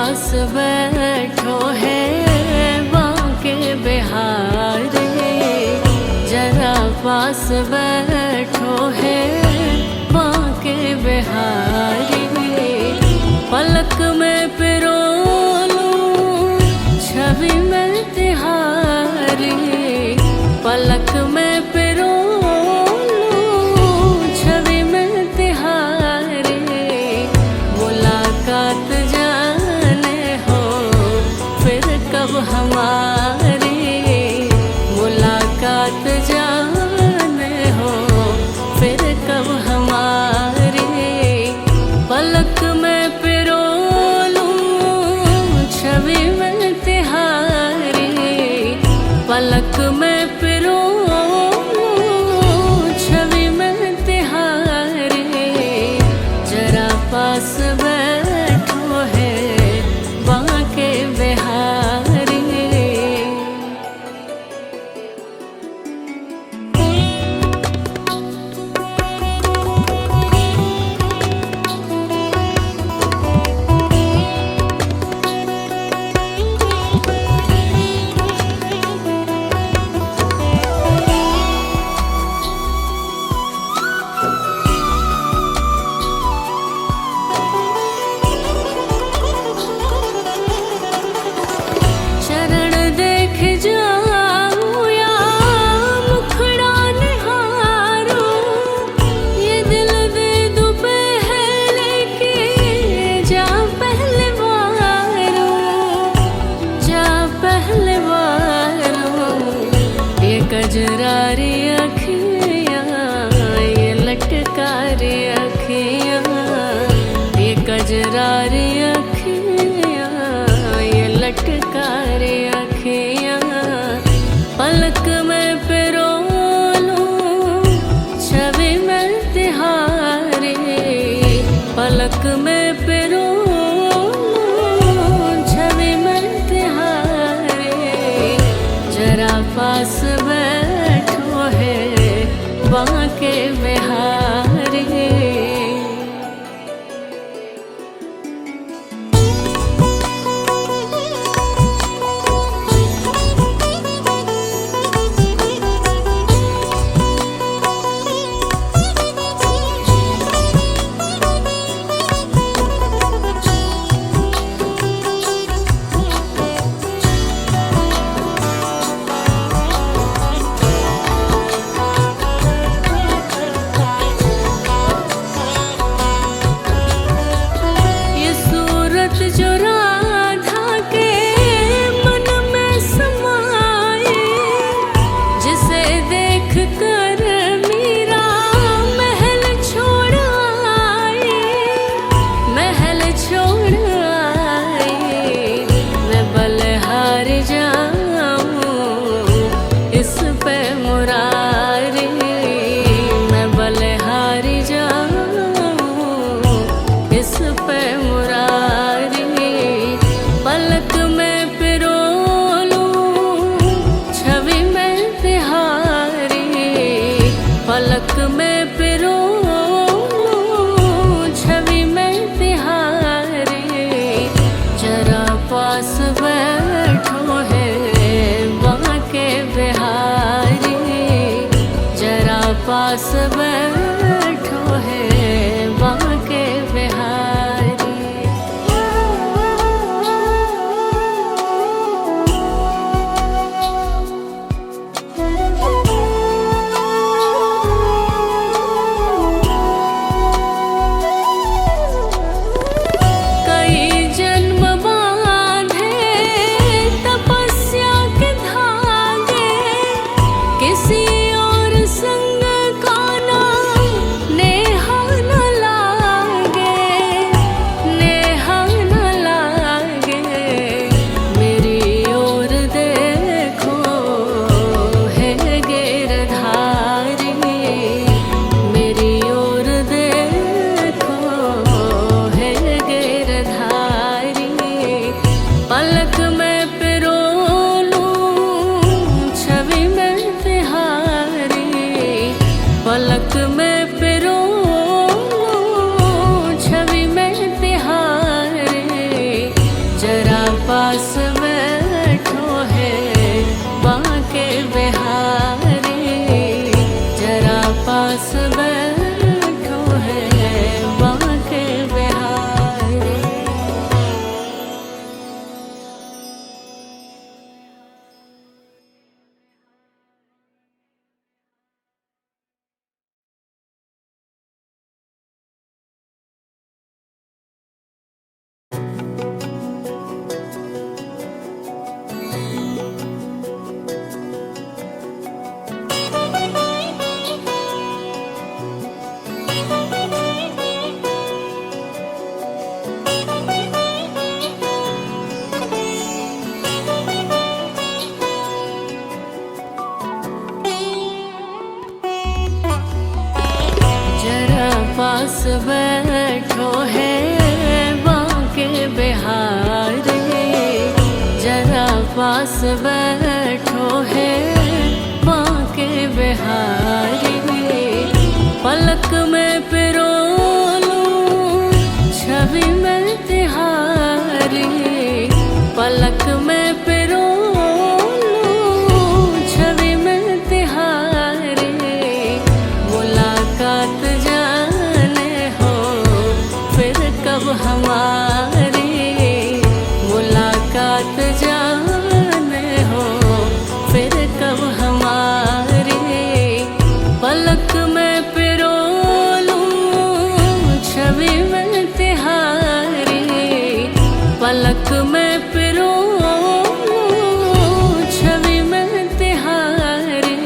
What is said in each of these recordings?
पास बैठो है बांके बिहारी, जरा पास बैठो है बांके बिहारी। पलक में पिरो लूं छवि में तिहारी, पलक में पिरो लूं छवि में तिहारी। मुलाकात जाने हो फिर कब हमारी, मुलाकात जाने हो फिर कब हमारी। पलक में पिरो लूं छवि में तिहारी, पलक में पिरो लूं छवि में तिहारी। जरा पास बैठो है बांके बिहारी। कजरारी अखियाँ ये लटकारी अखियाँ, ये कजरारी अखियाँ ये लटकारी अखियाँ। पलक में पिरो लूं छवि में तिहारी, पलक में पिरो लूं छवि में तिहारी। जरा पास बैठ पास बैठो है बांके बिहारी, पलक में पिरो लूं छवि में तिहारी, पलक में पिरो लूं छवि में तिहारी। मुलाकात जाने हो फिर कब हमारी, मुलाकात जाने हो फिर कब हमारी। पलक में पिरो लूं छवि में तिहारी, पलक में पिरो लूं छवि में तिहारी।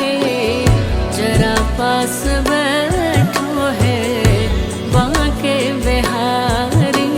जरा पास बैठो है बांके बिहारी।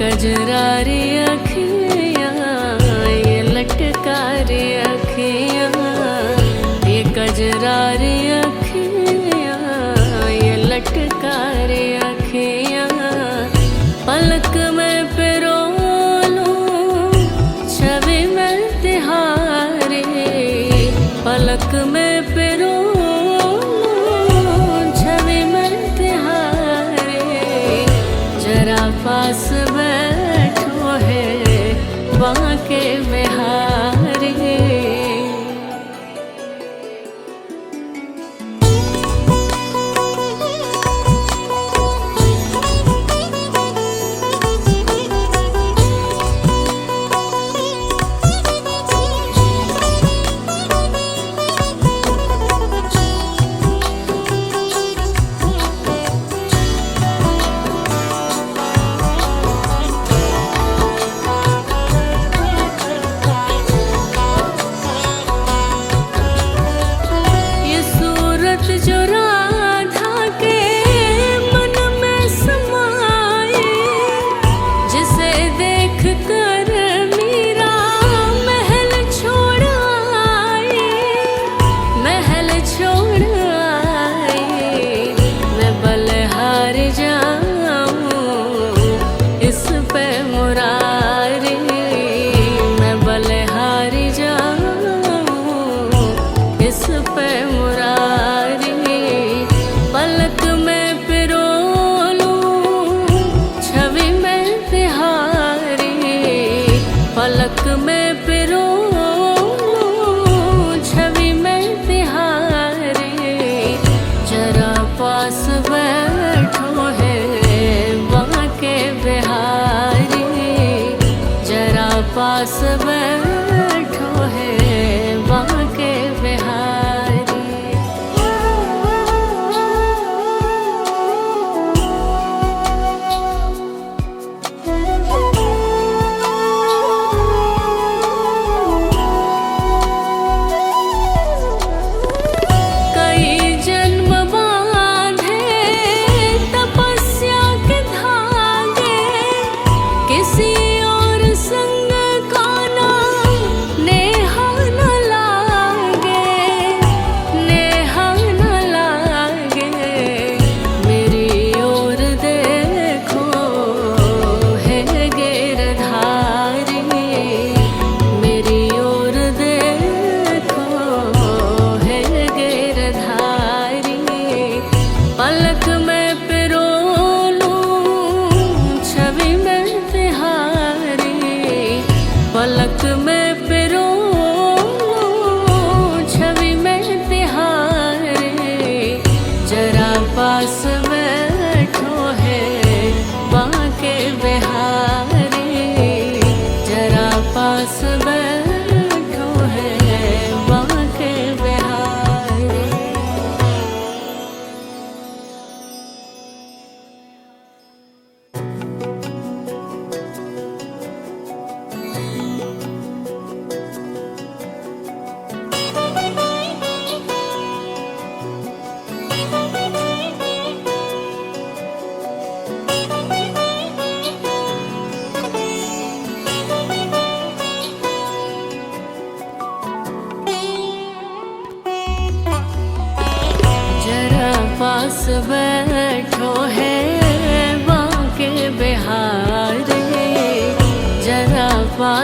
कजरारी अखियाँ ये लटकारी अखियाँ, ये कजरारी अखियाँ ये लटकारी अखियाँ। पलक में पिरो लूं छवि में तिहारी, पलक में पिरो लूं छवि में तिहारी। जरा पास बैठो है बांके बिहारी। जो राधा के मन में समाए, जिसे देख कर मीरा महल छोड़ आई, महल छोड़ आई। मैं बलिहार जाऊं इस पे मुरारी, मैं बलिहार जाऊं इस पे मुरारी। पलक में पिरो लूं छवि में तिहारी, पलक में पिरो लूं छवि में तिहारी। जरा पास बैठो है बांके बिहारी, जरा पास बैठो है बांके बिहारी। किसी और संग का ना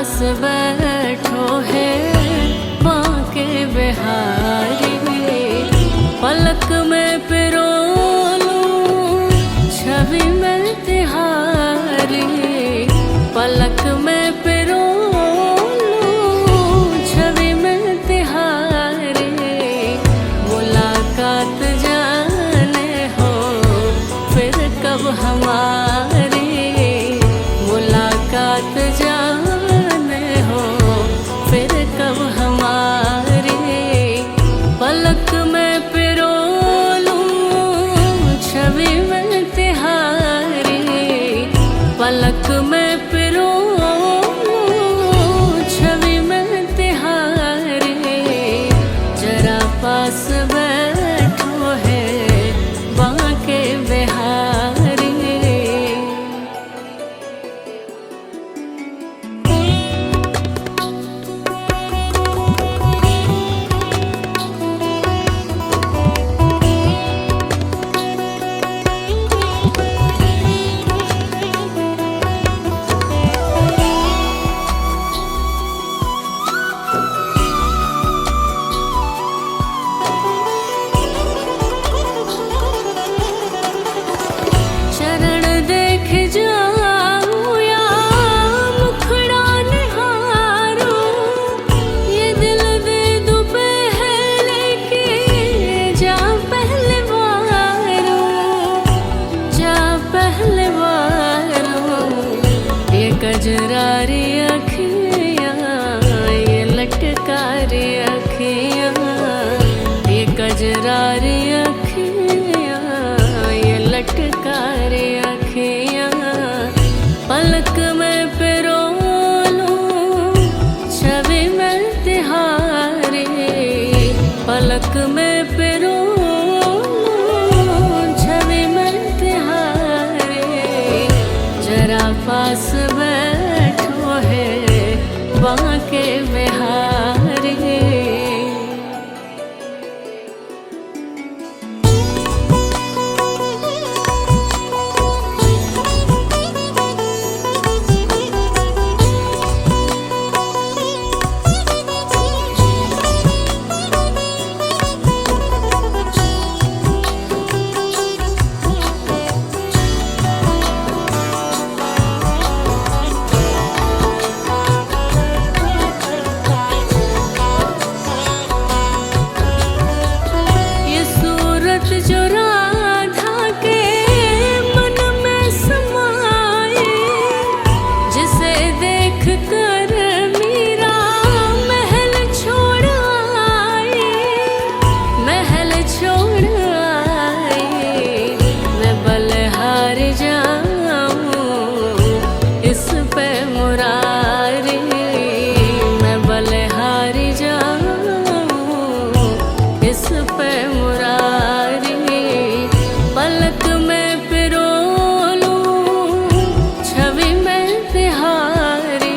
पास बैठो है बांके बिहारी, पलक में पिरो लूं छवि में तिहारी, पलक में पिरो लूं छवि में तिहारी। मुलाकात जाने हो फिर कब हमारी, मुलाकात जाने हो फिर कब हमारी। पलक में पिरो लूं छवि में तिहारी, पलक में पिरो लूं छवि में तिहारी। जरा पास बैठो है बांके बिहारी। कजरारी अखियाँ ये लटकारी अखियाँ, ये कजरारी अखियाँ ये लटकारी अखियाँ। पलक में पिरो लूं छवि में तिहारी, पलक में पिरो लूं छवि में तिहारी। जरा पास बैठो है बांके बिहारी। जो राधा के मन में समाए, जिसे देख कर मीरा महल छोड़ आए, महल छोड़ आए। मैं बलिहार जाऊं इस पे मुरारी, मैं बलिहार जाऊं इस पे मुरारी। पलक में पिरो लूं छवि में तिहारी,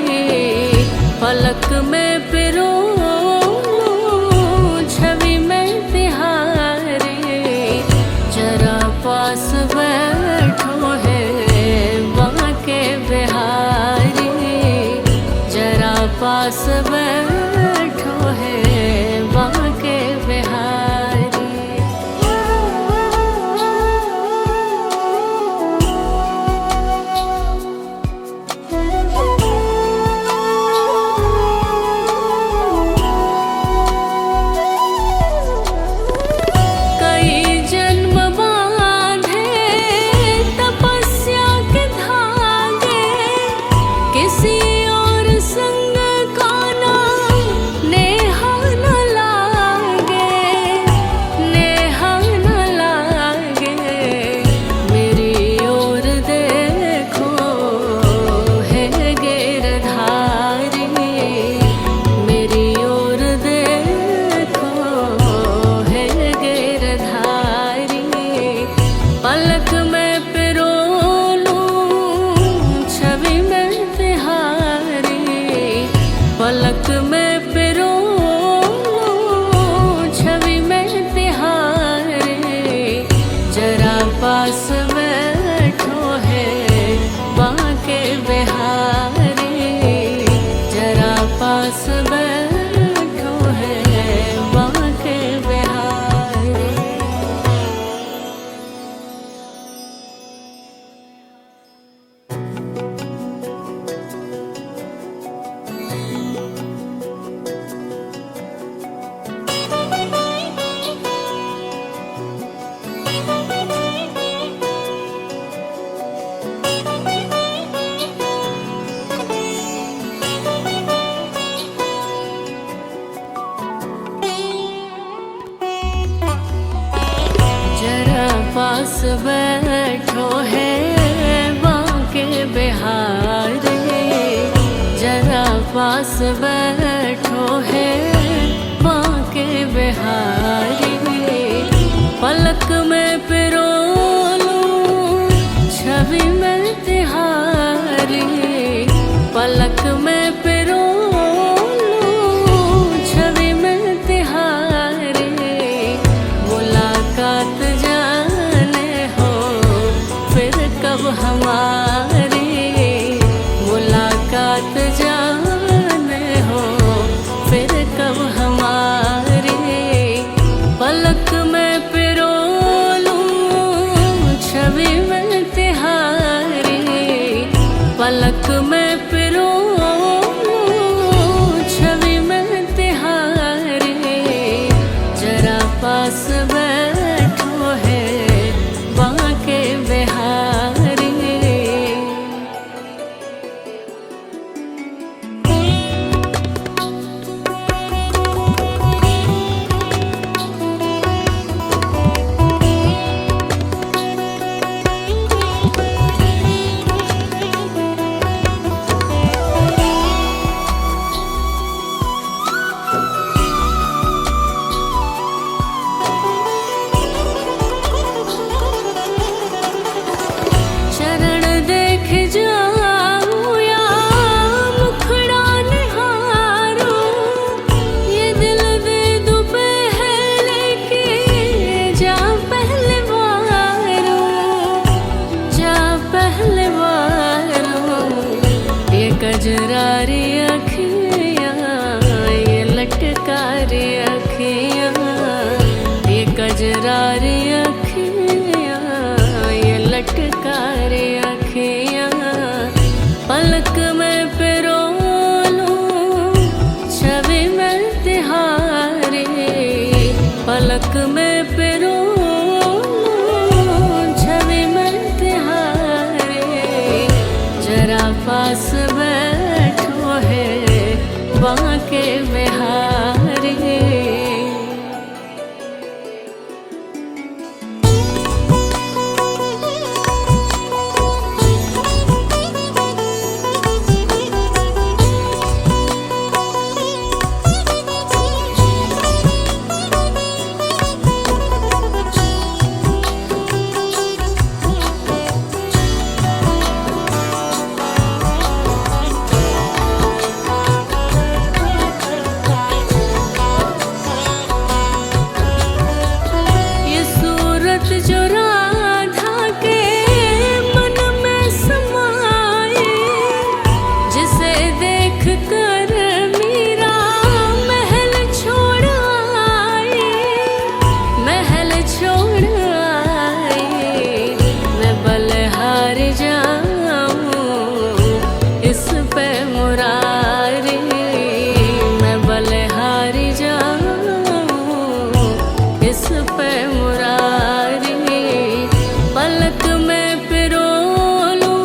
बैठो है बांके बिहारी, जरा पास बैठो है बांके बिहारी। पलक में पिरो लूं छवि में तिहारी, पलक में पिरो लूं छवि में तिहारी। मुलाकात जाने हो फिर कब हमारी, मुलाकात जाने हो फिर कब हमारी। पलक में पिरो लूं छवि में तिहारी, पलक में पिरो लूं छवि में तिहारी। जरा पास बैठो है बांके बिहारी। चरण देख जाऊं या मुखड़ा निहारूं, ये दिल दे दूं पहले के जा पहले वारूं, जा पहले वारूं। ये कजरारी अखियाँ, ये लटकारी अखियाँ, ये कजरारी अखियाँ, ये लटकारी अखियाँ। पलक में पिरो लूं छवि में तिहारी, पलक में पिरो लूं छवि में तिहारी। जरा पास बैठो है बांके बिहारी। ये सूरत जो राधा के मन में समाए, जिसे देख कर मीरा महल छोड़ आए, महल छोड़ आए। मैं बलिहार जाऊं इस पे मुरारी, मैं बलिहार जाऊं इस पे मुरारी। पलक में पिरो लूं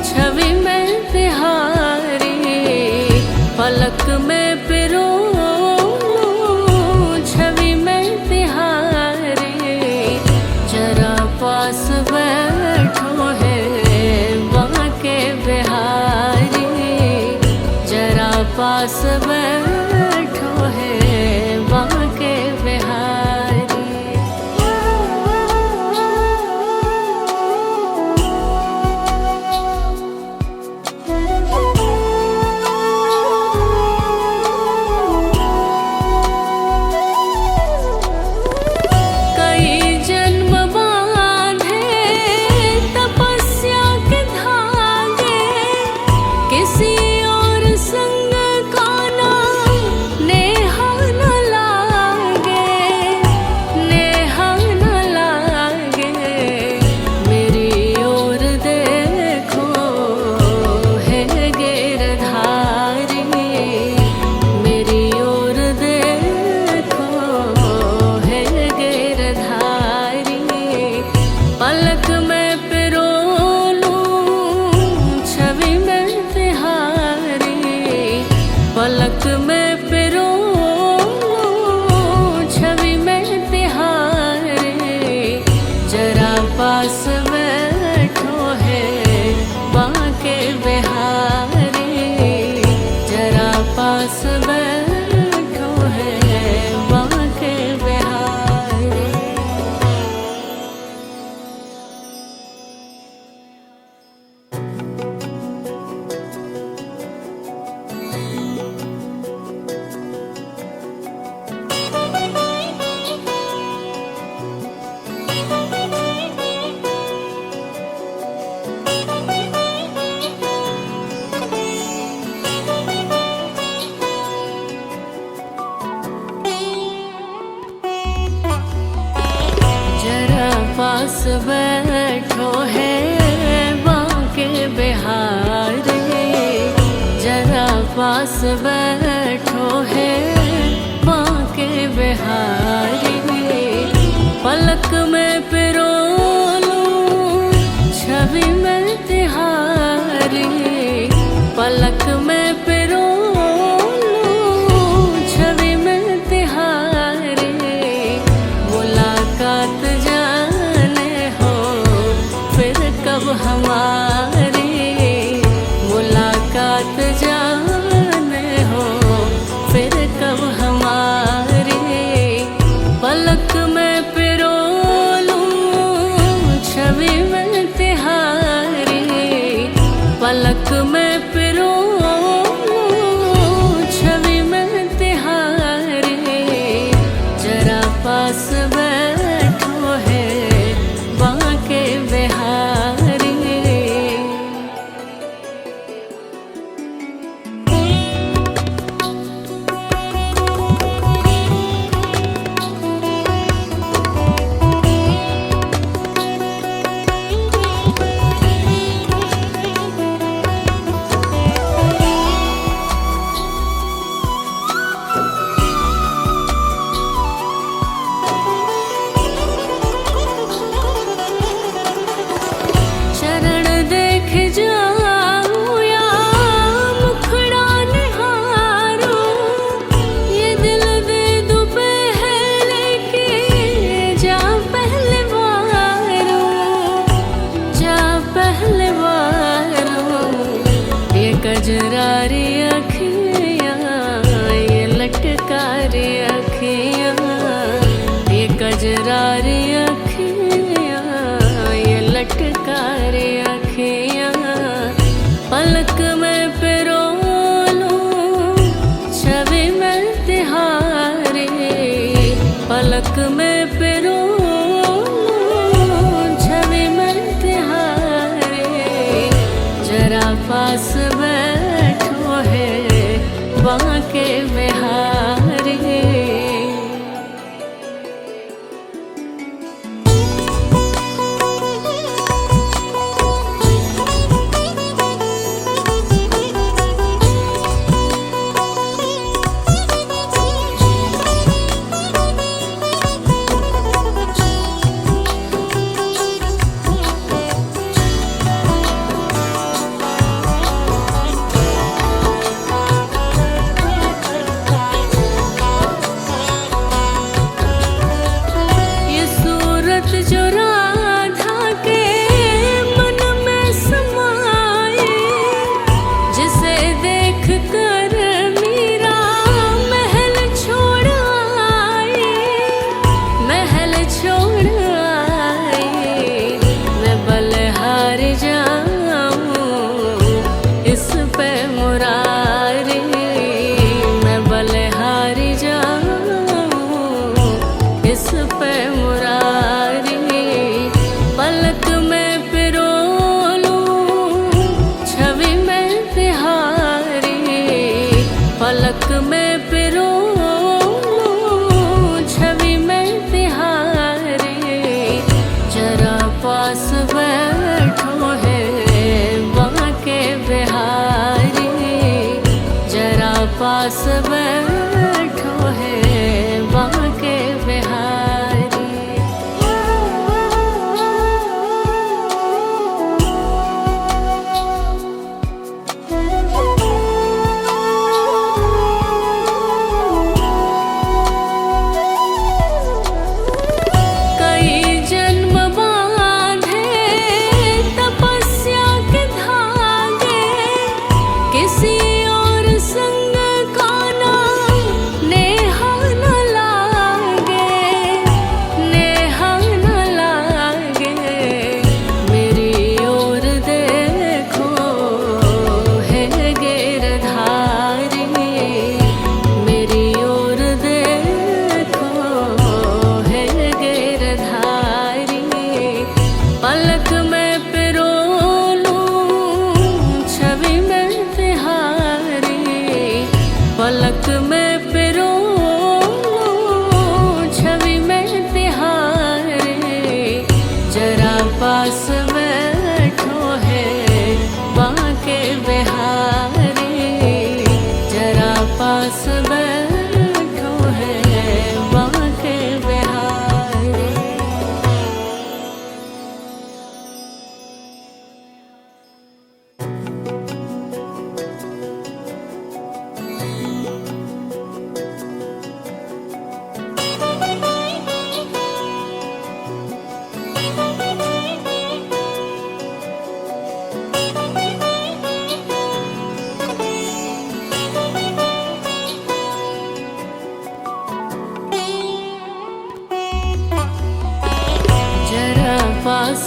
छवि में तिहारी, पलक में पिरो लूं छवि में तिहारी। जरा पास बैठो है बांके बिहारी, जरा पास बैठो है बांके बिहारी। कई जन्म बांधे तपस्या के धागे, किसी और संग का ना पास बैठो है बांके बिहारी। पलक में पिरो लूं छवि में तिहारी। पलक में पिरो लूं छवि में तिहारी। मुलाकात जाने हो फिर कब हमारी। मुलाकात जाने हो फिर कब हमारी। पलक में पिरो लूं छवि में तिहारी। पलक में पिरो लूं छवि में तिहारी। जरा पास बैठो है बांके बिहारी। कजरारी अखियाँ ये लटकारी अखियाँ। ये कजरारी अखियाँ ये लटकारी अखियाँ। पलक में पिरो लूं छवि में तिहारी। पलक में पिरो लूं छवि में तिहारी। जरा पास बैठो है बांके बिहारी। जो राधा के मन में समाए, जिसे देख कर मीरा महल छोड़ आए। महल छोड़ आए मैं बलिहार जाऊं इस पे मुरारी। मैं बलिहार जाऊं इस पे मुरारी। पलक में पिरो लूं छवि में तिहारी। पलक में पिरो लूं छवि में तिहारी। जरा पास बैठो है बांके बिहारी। जरा पास बैठो है बांके बिहारी। किसी और संग का ना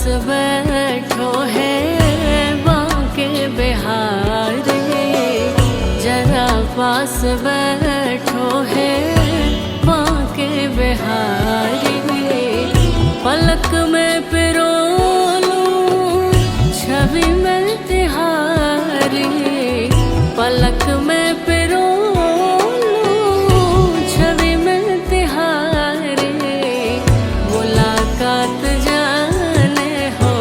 बैठो है बांके बिहारी, जरा पास बैठो है बांके बिहारी। पलक में पिरो लूं छवि में तिहारी, पलक में पिरो लूं छवि में तिहारी। मुलाकात जाने हो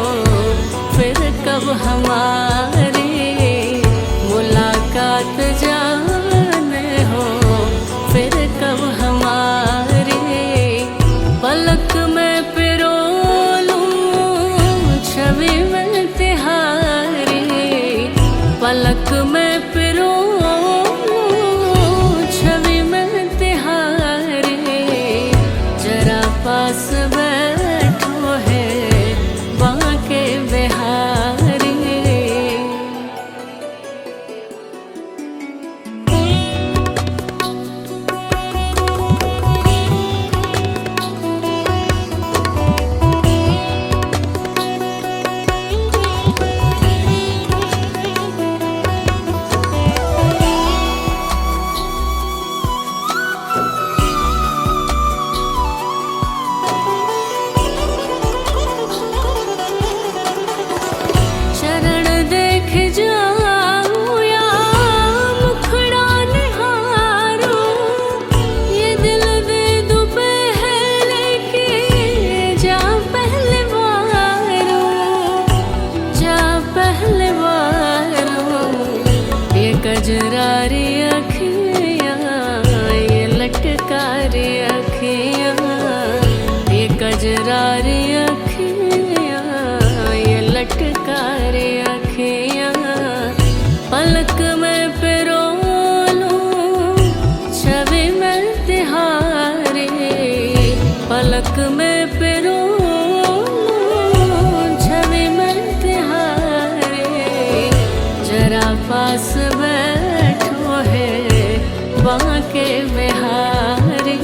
फिर कब हमारी, मुलाकात जाने हो फिर कब हमारी। पलक में पिरो लूं छवि में तिहारी, पलक में पिरो लूं छवि में तिहारी। जरा पास बैठो है बांके बिहारी। चरण देख जाऊं या मुखड़ा निहारूं, ये दिल दे दूं पहले के जा पहले वारूं, जा पहले वारूं। ये कजरारी अखियाँ, ये लटकारी अखियाँ, ये कजरारी अखियाँ, ये लटकारी अखियाँ। पलक में पिरो लूं छवि में तिहारी, पलक में पिरो लूं छवि में तिहारी। जरा पास बैठो है बांके बिहारी।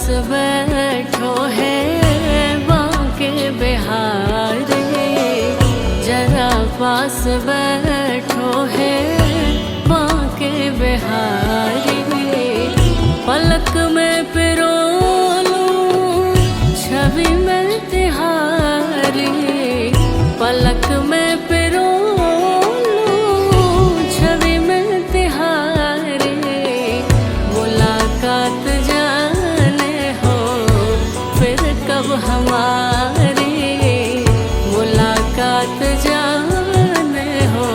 बैठो है बांके बिहारी, जरा पास बैठो है बांके बिहारी। पलक में पिरो लूं छवि में तिहारी, पलक में पिरो लूं छवि में तिहारी। मुलाकात जाने हो फिर कब हमारी, मुलाकात जाने हो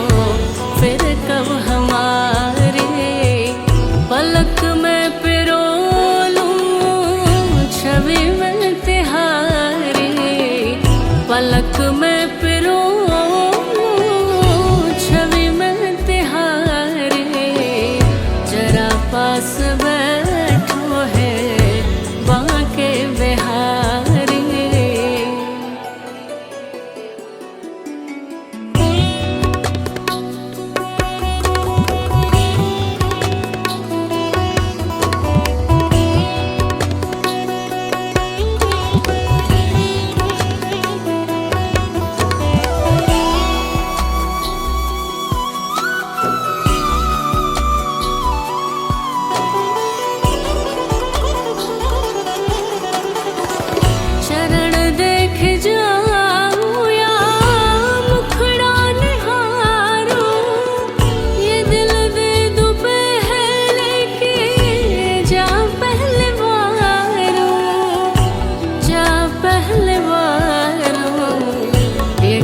फिर कब हमारी। पलक में पिरो लूं छवि में तिहारी, पलक में पिरो लूं छवि में तिहारी। जरा पास बैठो है बांके बिहारी।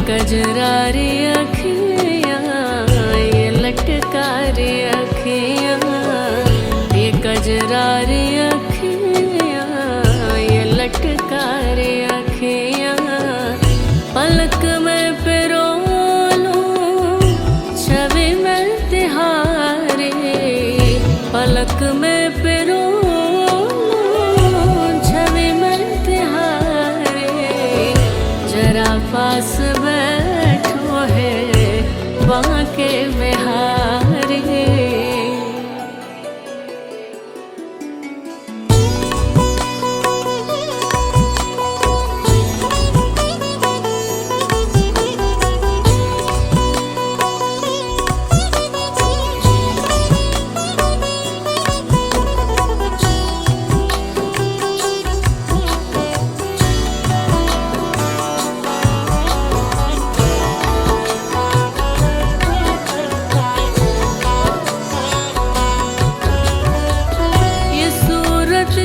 कजरारी अखियाँ ये लटकारी अखियाँ, ये कजरारी अखियाँ ये लटकारी अखियाँ। पलक में पिरो लूं छवि में तिहारी, पलक में पिरो लूं छवि में तिहारी। जरा पास बैठो है बांके बिहारी।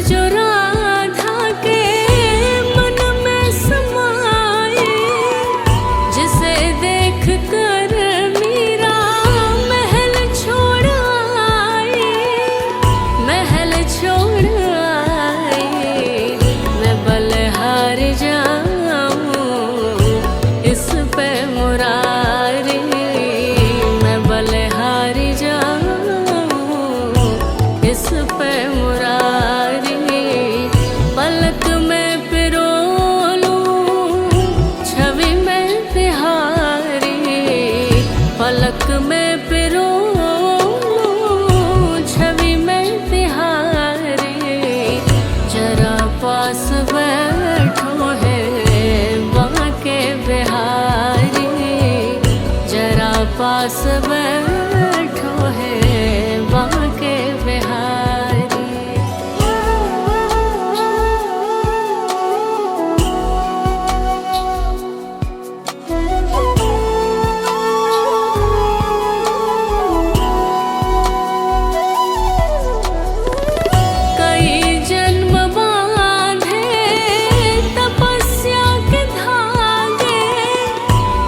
जो राधा के मन में समाए, जिसे देख कर मीरा महल छोड़ आए, महल छोड़ आए। मैं बलिहार जाऊं इस पे मुरारी, मैं बलिहार जाऊं इस पे मुरारी। पलक में पिरो लूं छवि में तिहारी, पलक में पिरो लूं छवि में तिहारी। जरा पास बैठो है बांके बिहारी, जरा पास बैठो है बांके बिहारी।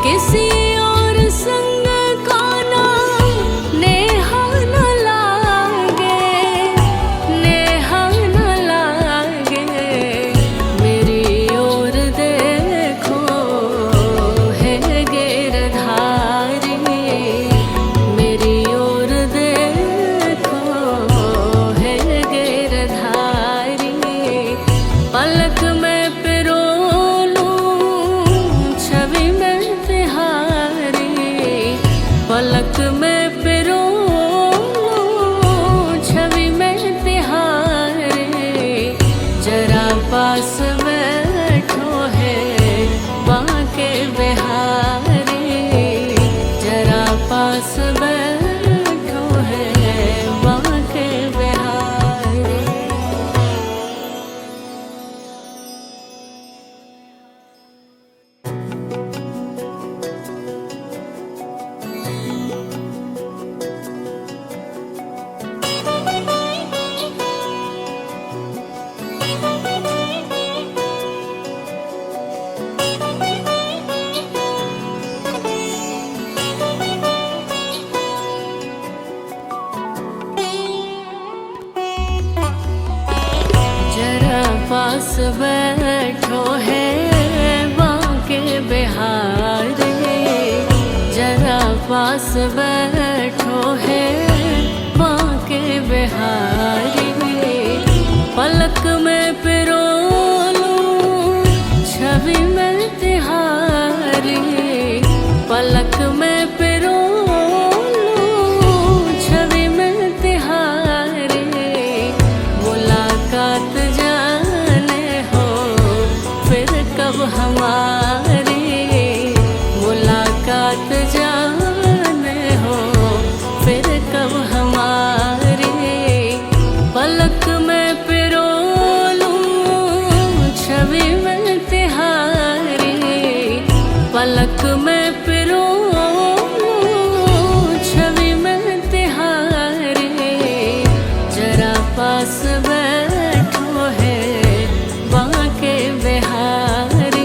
किसी और संग का ना पास बैठो है बांके बिहारी, जरा पास बैठो है बांके बिहारी। पलक में पिरो लूं छवि में तिहारी, पलक में पिरो लूं छवि में तिहारी। मुलाकात कब हमारी, मुलाकात जाने हो फिर कब हमारी। पलक में पिरो लूं छवि में तिहारी, पलक में पिरो लूं छवि में तिहारी। जरा पास बैठो है बांके बिहारी।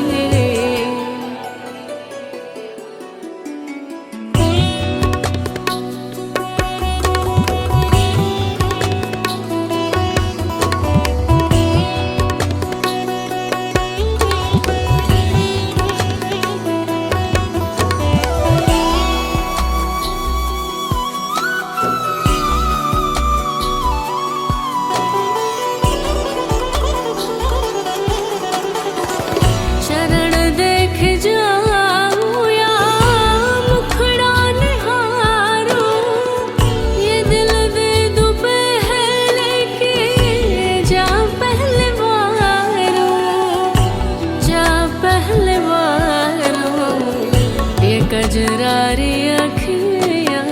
कजरारी अखियाँ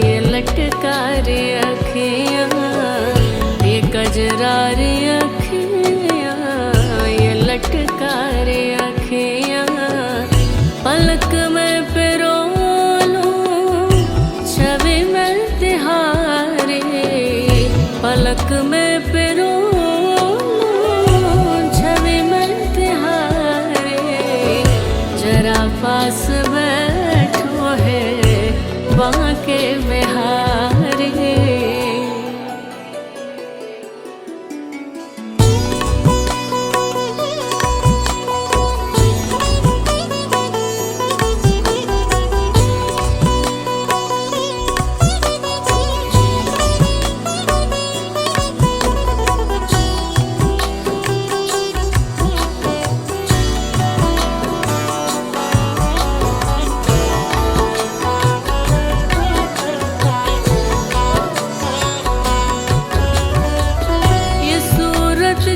ये लटकारी अखियाँ, ये कजरारी अखियाँ ये लटकारी अखियाँ। पलक में पिरो लूं छवि में तिहारी, पलक में पिरो लूं छवि में तिहारी। जरा पास बैठो है बांके बिहारी।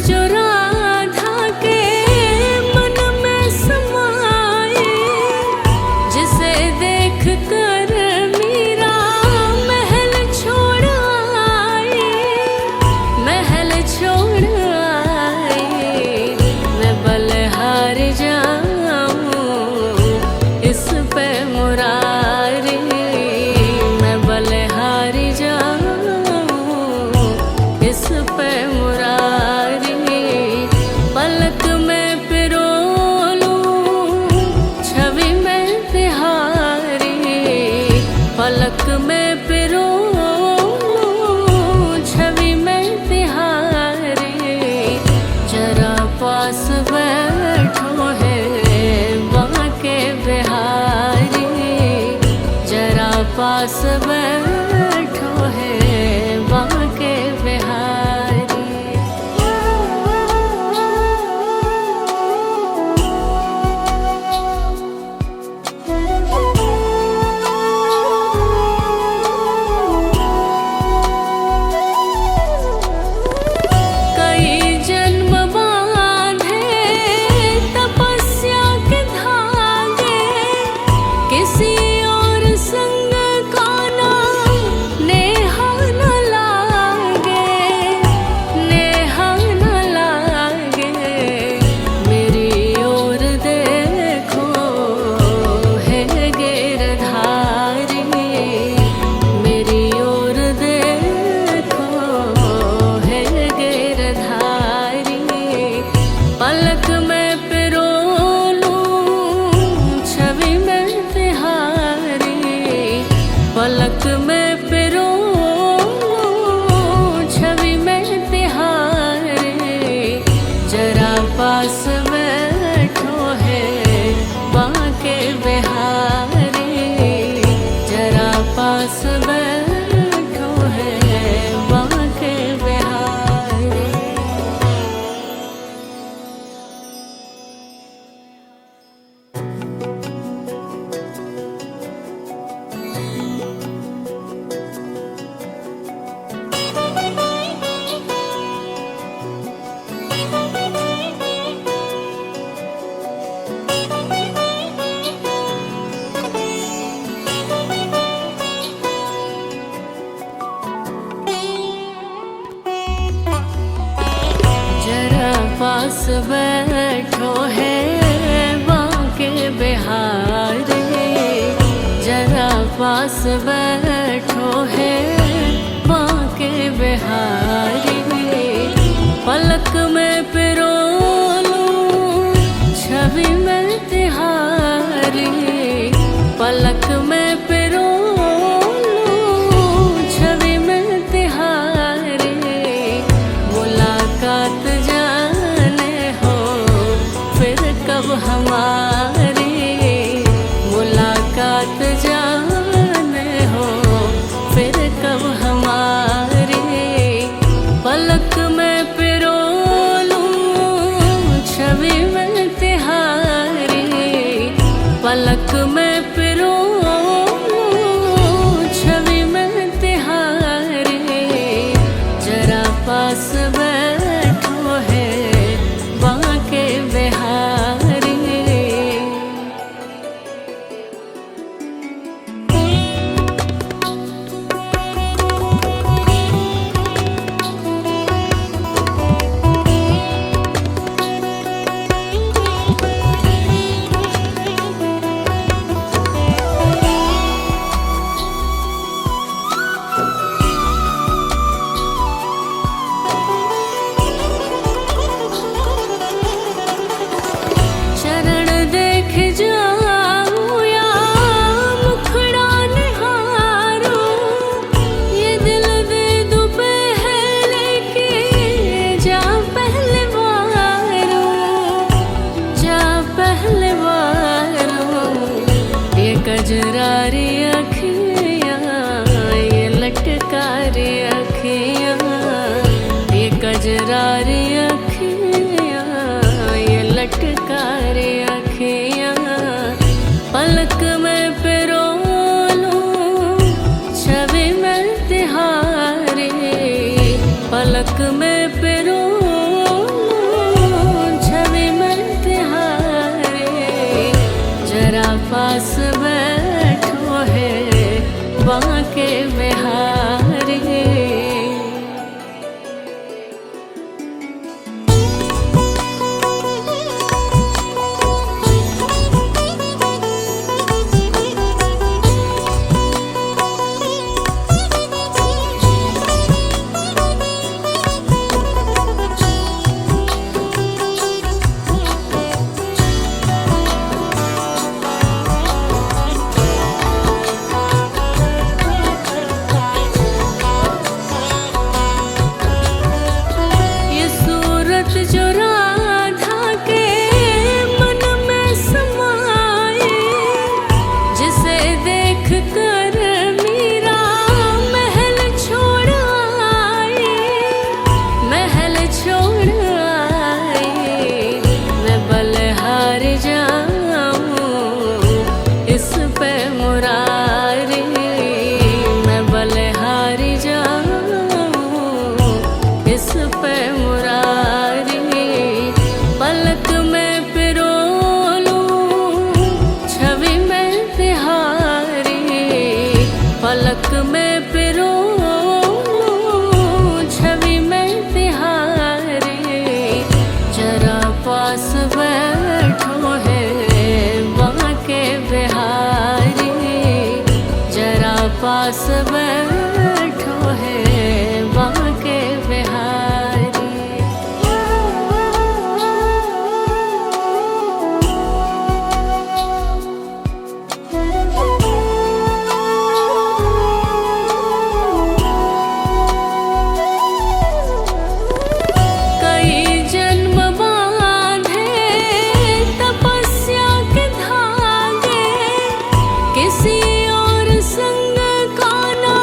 जो राधा के मन में समाए, जिसे देख कर मीरा महल छोड़ आए, महल छोड़ आए। मैं बलिहार जाऊं इस पे मुरारी, मैं बलिहार जाऊं इस पे मुरारी। पलक में पिरो लूं छवि में तिहारी, पलक में पिरो लूं छवि में तिहारी। जरा पास बैठो है बैठो है बांके बिहारी, जरा पास बैठो है बांके बिहारी। पलक में पिरो लूं छवि में तिहारी, पलक में पिरो लूं छवि में तिहारी। मुलाकात जाने हो फिर कब हमारी, मुलाकात जाने हो फिर कब हमारी। पलक में पिरो लूं छवि में तिहारी, पलक में पिरो लूं छवि में तिहारी। जरा पास बैठो है बांके बिहारी। चरण देख जाऊं या मुखड़ा निहारूं, ये दिल दे दूं पहले के जा पहले वारूं, जा पहले वारूं। ये कजरारी अखियां, ये लटकारी अखियां, ये कजरारी अखियां, ये लटकारी अखियां। पलक में पिरो लूं छवि में तिहारी, पलक में पिरो लूं छवि में तिहारी। जरा पास बैठो है बांके बिहारी। ये सूरत जो राधा के मन में समाए, जिसे देख कर मीरा महल छोड़ आई, महल छोड़ आई। मैं बलिहार जाऊं इस पे मुरारी, मैं बलिहार जाऊं इस पे मुरारी। पलक में पिरो लूं छवि में तिहारी, पलक में पिरो लूं छवि में तिहारी। जरा पास बैठो है बांके बिहारी, जरा पास बैठो है बांके बिहारी। कई जन्म बांधे तपस्या के धागे, किसी और संग का ना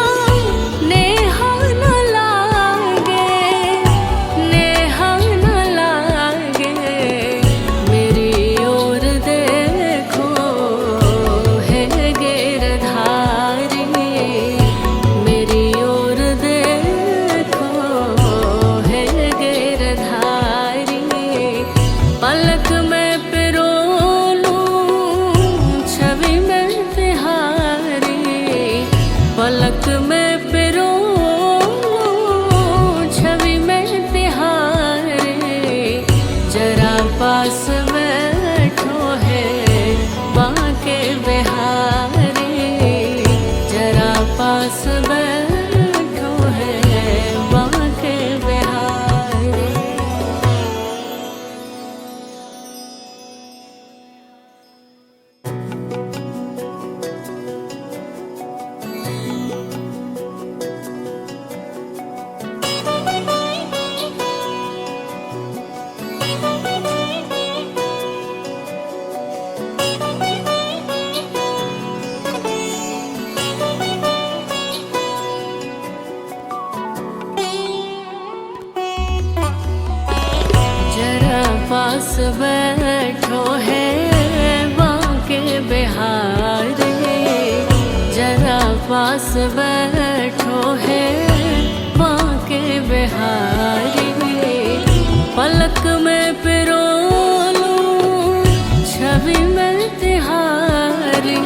छवि में तिहारी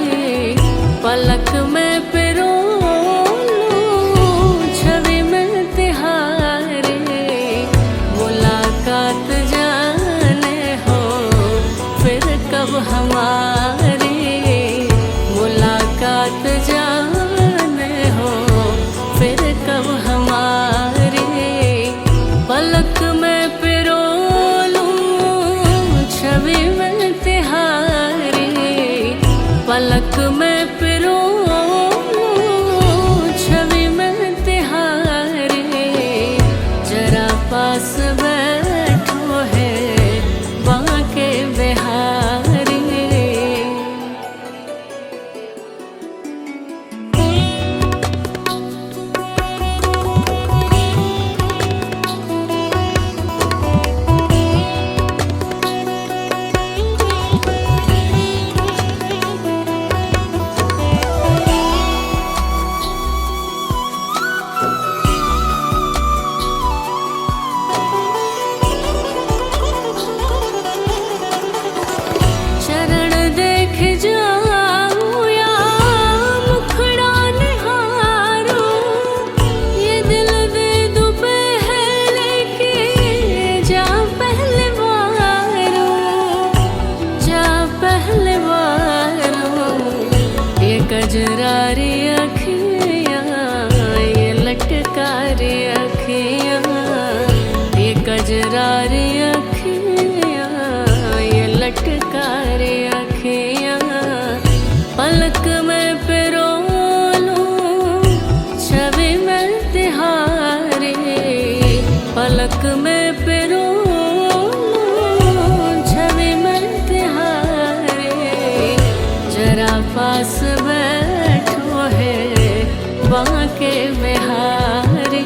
पलक में पिरो लूं छवि में तिहारी मुलाकात जाने हो फिर कब हमारी मुलाकात जाने हो फिर कब हमारी पलक में पिरो लूं छवि में तिहारी पलक में पिरो लूं छवि में तिहारी जरा पास बैठो है बांके बिहारी जाऊं या मुखड़ा निहारो ये दिल दे दो पहले के जा पहले वारो जा पहले वारो ये कजरारी अखियाँ ये लटकारी अखियाँ ये कजरारी अखियाँ ये लटकारी अखियाँ पलक में पिरो लूं छवि में तिहारी पलक में पिरो लूं छवि में तिहारी जरा पास बैठो है बांके बिहारी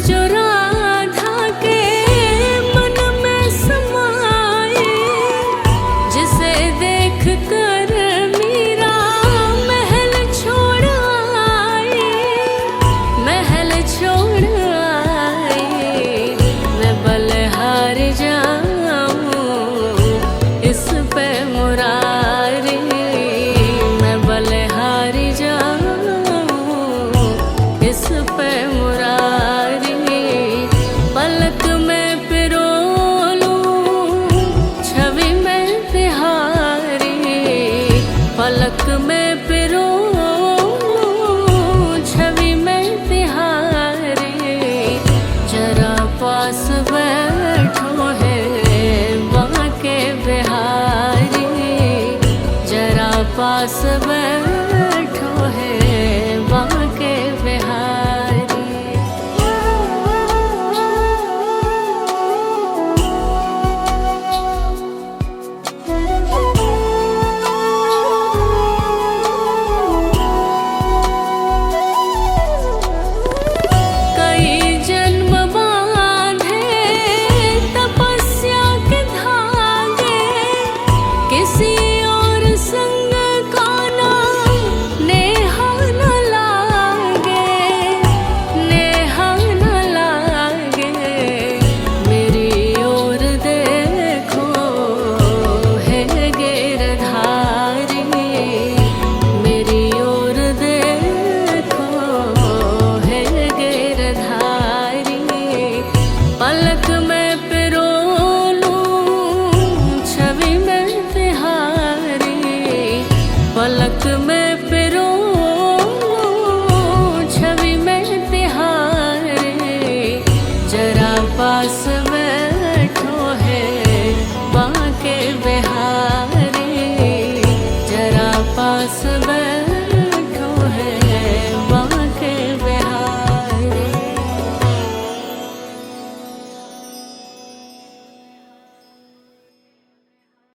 जो राधा के मन में समाए जिसे देख कर मीरा महल छोड़ आए महल छोड़ आए मैं बलिहार जाऊं इस पे मुरारी मैं बलिहार जाऊं इस पे मुरारी पलक में पिरो लूं छवि में तिहारी पलक में पिरो लूं छवि में तिहारी जरा पास बैठो है बांके बिहारी जरा पास बैठो है बांके बिहारी किसी और संग का ना नेहा न लागे नेहा न लागे मेरी ओर देखो है गिरधारी मेरी ओर देखो है गिरधारी पलक में पिरो लूं छवि में तिहारी पलक में पिरो लूं छवि में तिहारी जरा पास बैठो है बांके बिहारी जरा पास बैठो